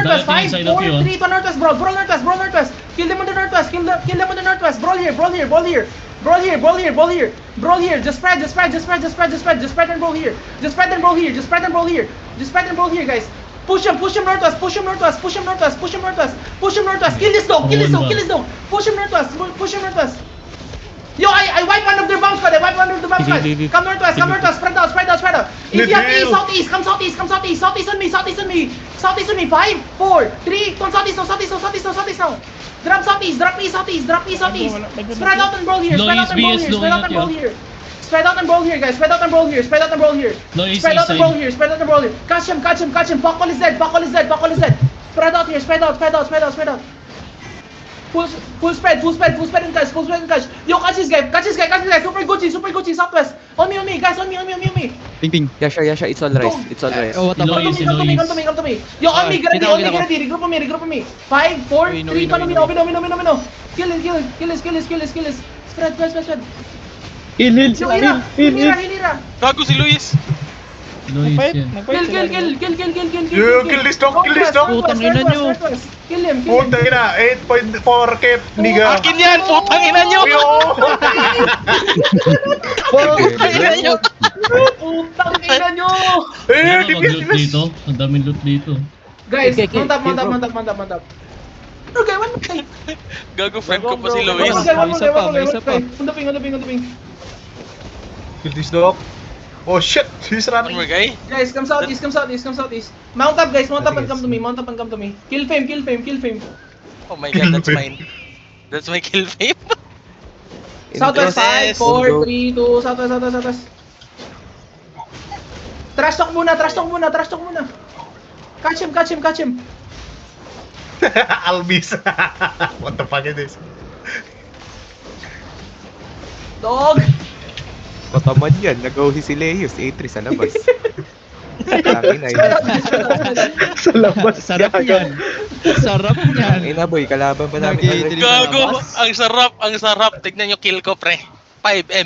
northwest. Darating 5, inside of 4, you, 3, to northwest, brawl. Brawl northwest, brawl northwest. Kill them on the northwest, kill them on the northwest. Brawl here, brawl here, brawl here. Brawl here, brawl here, brawl here. Brawl here, just spread, just spread, just spread, just spread, just spread, just spread and brawl here. Just spread and brawl here, just spread and brawl here. Just spread and brawl here, guys. Push him northwest, push him northwest, push him northwest, push him northwest, push him northwest. Kill this dog, kill this dog, kill this dog. Push him northwest, push him northwest. Yo, I wipe one of their bomb squad, I wipe one of the bomb squad. Come northwest, spread out, spread out, spread out. If you have east, southeast, come southeast, come southeast, southeast on me, southeast on me. Southeast on me, 5, 4, 3, come southeast now, southeast now, southeast now, southeast now. Drop southeast, drop east, southeast, drop east, southeast. Spread out and brawl here, spread out and brawl here, spread out and brawl here. Spread out and brawl here, guys, spread out and brawl here, spread out and brawl here. Spread out and brawl here, spread out and brawl here. Catch him, catch him, catch him. Pakol is dead, Pakol is dead, Pakol is dead. Spread out here, spread out, spread out, spread out, spread out. Full spread in guys, full spread in guys. Yo, catch this guy, super Gucci, southwest. On me, guys, on me. Ping ping. Yasha, it's all right. It's all right. Oh, what the fuck? Come to me. Yo, on me, get ready, regroup on me. 5, 4, 3, no. Kill it. Spread. Heal. Yo, Hira. Gago si Luis. Luis yan. Kill. Kill this dog. Putang ina nyo. Kill him. Puta ina, 8.4 cap, niga. Akin yan, putang ina nyo. Putang ina nyo. Ano mag-loot dito? Ang daming loot dito. Guys, Okay, mantap. Okay, one more. Gago, friend ko pa si Luis. One more. Isa pa. Undaping. Kill this dog. Oh shit, he's Ano running. mo, guy? Guys, come southeast. Mount up, guys, mount up and come to me. Kill fame. Oh my god, that's mine. That's my kill fame. Southwest, 5, 4, 3, 2, southwest. Trash talk muna. Catch him. Albis. What the fuck is this? Dog. Pataman yan. Nag-auhi si Leos. A3 sa labas. Tangin na yun. Sa labas. Sarap yan. Tangin na boy. Kalaban pa namin. Nag-i-3 Gago, ang sarap. Tignan nyo kill ko, pre. 5M.